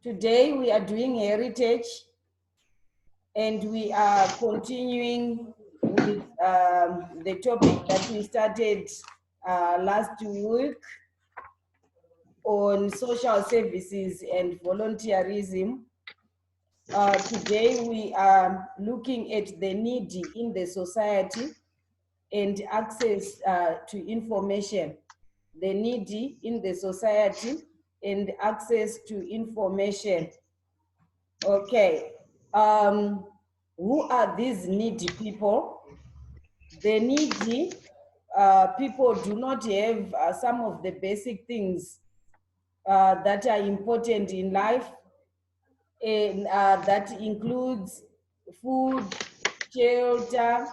Today we are doing heritage, and we are continuing with the topic that we started last week on social services and volunteerism. Today we are looking at the needy in the society and access to information. The needy in the society and access to information. Okay. Who are these needy people? The needy people do not have some of the basic things that are important in life, and that includes food, shelter,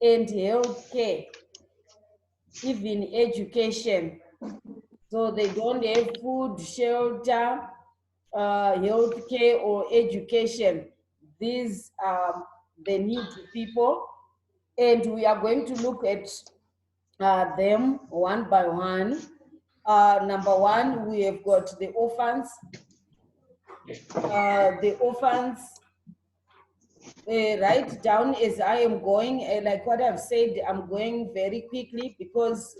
and health care, even education. So they don't have food, shelter, health care, or education. These are the needy people. And we are going to look at them one by one. Number one, we have got the orphans. The orphans, write down as I am going, like what I've said, I'm going very quickly because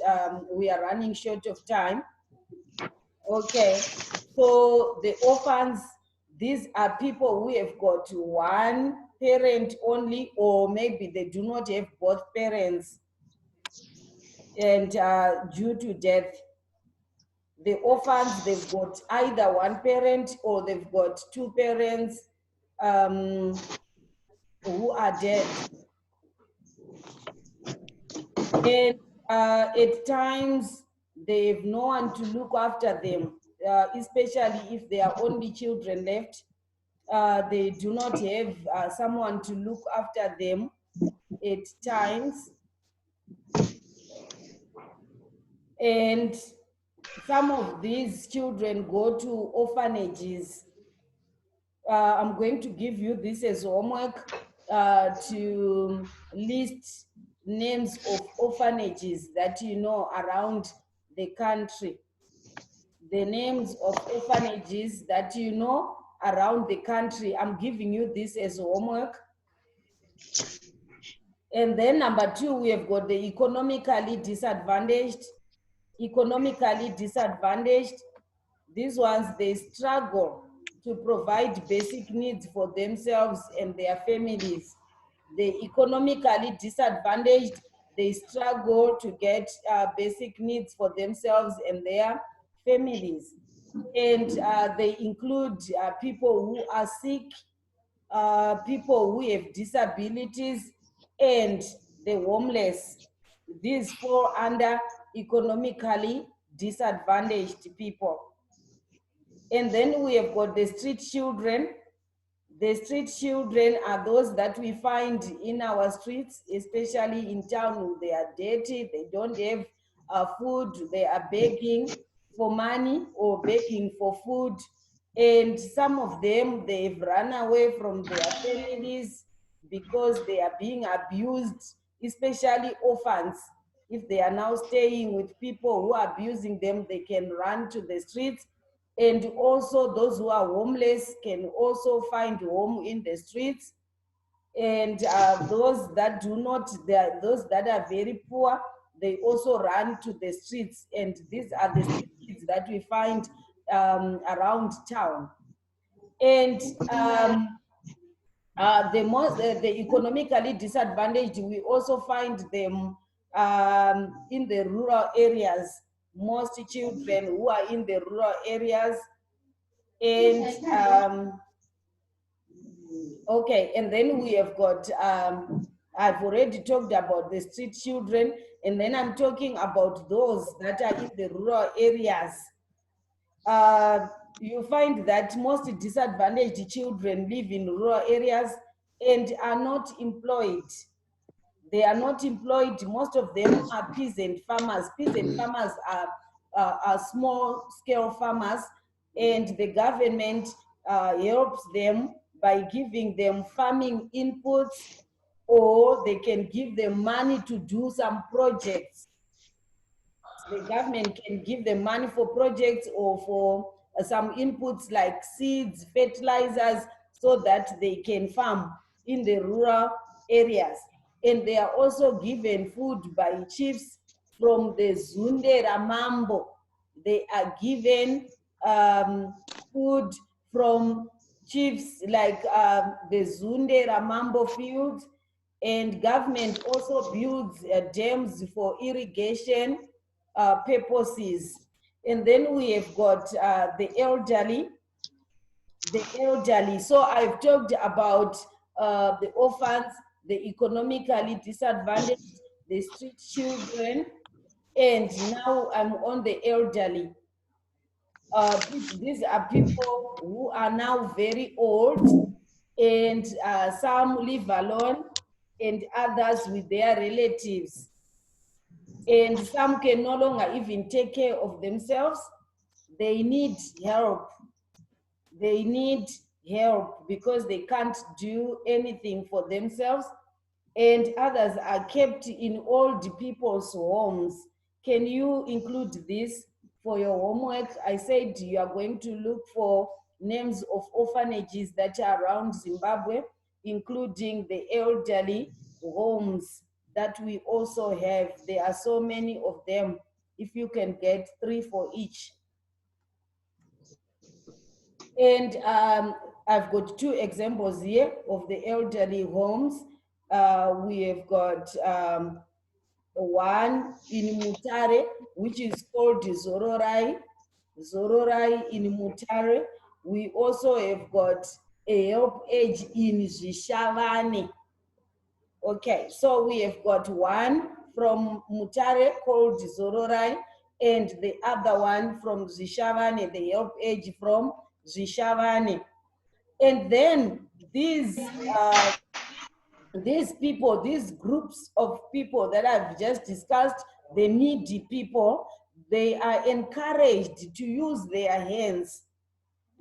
we are running short of time. Okay, so the orphans, these are people who have got one parent only, or maybe they do not have both parents, and due to death. The orphans, they've got either one parent or they've got two parents who are dead. And at times, they have no one to look after them, especially if they are only children left. They do not have someone to look after them at times. And some of these children go to orphanages. I'm going to give you this as homework to list names of orphanages that you know around the country. The names of orphanages that you know around the country. I'm giving you this as homework. And then number two, we have got the economically disadvantaged. Economically disadvantaged, these ones, they struggle to provide basic needs for themselves and their families. The economically disadvantaged, they struggle to get basic needs for themselves and their families. And they include people who are sick, people who have disabilities, and the homeless. These fall under economically disadvantaged people. And then we have got the street children. The street children are those that we find in our streets, especially in town. They are dirty, they don't have food, they are begging for money or begging for food. And some of them, they've run away from their families because they are being abused, especially orphans. If they are now staying with people who are abusing them, they can run to the streets. And also those who are homeless can also find home in the streets. And those that do not, those that are very poor, they also run to the streets. And these are the street kids that we find around town. And the economically disadvantaged, we also find them in the rural areas. Most children who are in the rural areas. And okay, and then we have got I've already talked about the street children, and then I'm talking about those that are in the rural areas. You find that most disadvantaged children live in rural areas and are not employed. They are not employed. Most of them are peasant farmers. Peasant farmers are small scale farmers, and the government helps them by giving them farming inputs, or they can give them money to do some projects. The government can give them money for projects or for some inputs like seeds, fertilizers, so that they can farm in the rural areas. And they are also given food by chiefs from the Zunde Ramambo. They are given food from chiefs like the Zunde Ramambo fields, and government also builds dams for irrigation purposes. And then we have got the elderly. So I've talked about the orphans, the economically disadvantaged, the street children, and now I'm on the elderly. These are people who are now very old, and some live alone, and others with their relatives. And some can no longer even take care of themselves. They need help. They need help because they can't do anything for themselves. And others are kept in old people's homes. Can you include this for your homework? I said you are going to look for names of orphanages that are around Zimbabwe, including the elderly homes that we also have. There are so many of them. If you can get 3 for each. And I've got 2 examples here of the elderly homes. We have got one in Mutare, which is called Zororai in Mutare. We also have got a help age in Zhishavane. Okay, so we have got one from Mutare called Zororai, and the other one from Zhishavane, the help age from Zhishavane. And then these people, these groups of people that I've just discussed, the needy people, they are encouraged to use their hands.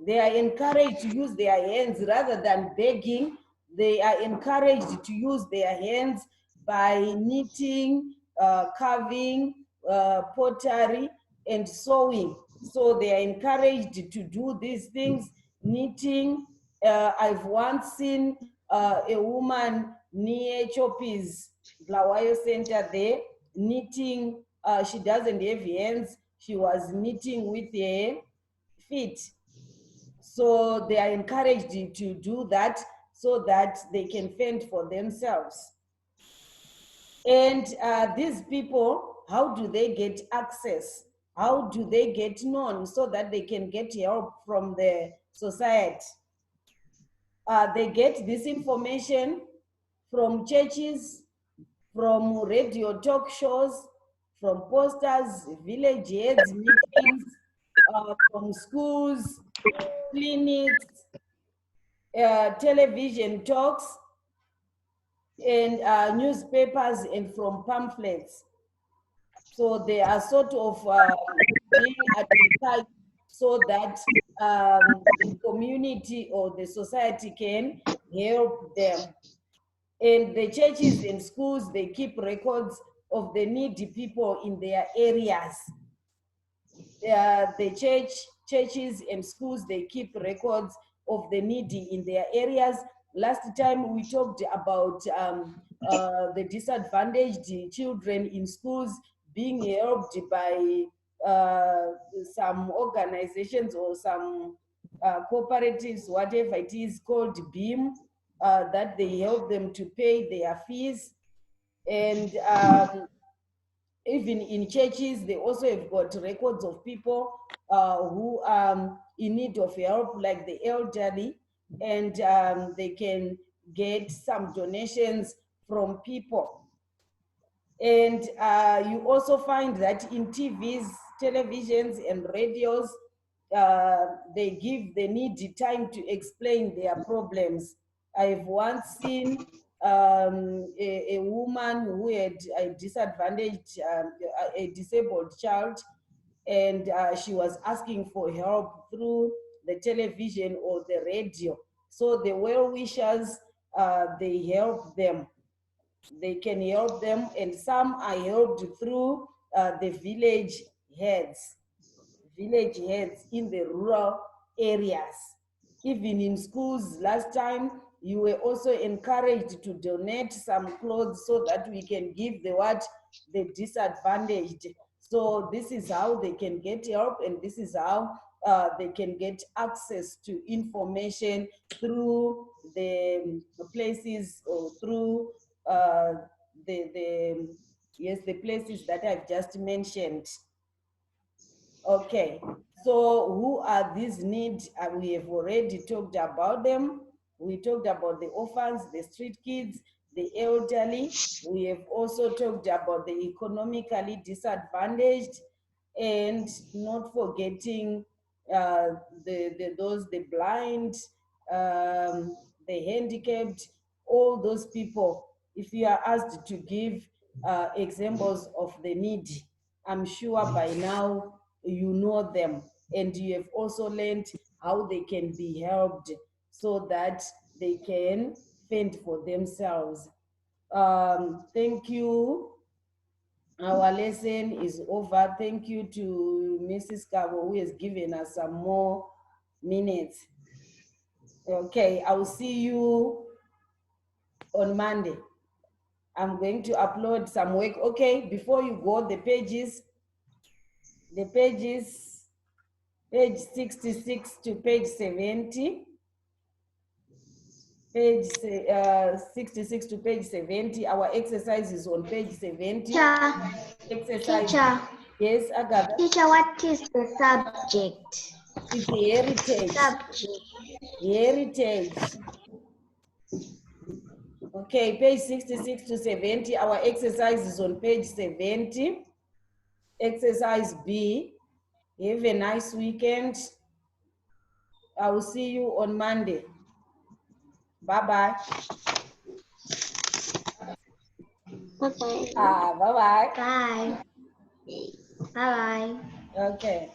They are encouraged to use their hands rather than begging. They are encouraged to use their hands by knitting, carving, pottery, and sewing. So they are encouraged to do these things, knitting. I've once seen a woman near Chopi's Blawayo Center there knitting. She doesn't have hands. She was knitting with her feet. So they are encouraged to do that so that they can fend for themselves. And these people, how do they get access? How do they get known so that they can get help from the society? They get this information from churches, from radio talk shows, from posters, village heads meetings, from schools, clinics, television talks, and newspapers, and from pamphlets. So they are sort of being advertised so that the community or the society can help them. And the churches and schools, they keep records of the needy people in their areas. The churches and schools, they keep records of the needy in their areas. Last time we talked about the disadvantaged children in schools being helped by some organizations or some cooperatives, whatever it is called BEAM, that they help them to pay their fees. And even in churches, they also have got records of people who are in need of help, like the elderly, and they can get some donations from people. And you also find that in TVs, televisions, and radios, they give the needy time to explain their problems. I've once seen a woman who had a disadvantaged, a disabled child, and she was asking for help through the television or the radio. So the well-wishers, they help them. They can help them, and some are helped through the village heads. village heads in the rural areas. Even in schools, last time you were also encouraged to donate some clothes so that we can give the disadvantaged. So this is how they can get help, and this is how they can get access to information through the places, or through the places that I've just mentioned. Okay, so who are these needs? We have already talked about them. We talked about the orphans, the street kids, the elderly. We have also talked about the economically disadvantaged, and not forgetting the blind, the handicapped, all those people. If you are asked to give examples of the needy, I'm sure by now you know them, and you have also learned how they can be helped so that they can fend for themselves. Thank you. Our lesson is over. Thank you to Mrs. Kabo, who has given us some more minutes. Okay, I will see you on Monday. I'm going to upload some work. Okay, before you go, the pages, page 66 to page 70. Page 66 to page 70. Our exercise is on page 70. Exercise. Teacher. Yes, Agatha. Teacher, what is the subject? It's heritage. Subject. Heritage. Okay, page 66 to 70. Our exercise is on page 70. Exercise B. Have a nice weekend. I will see you on Monday. Bye-bye. Okay. Bye-bye. Bye. Bye. Okay.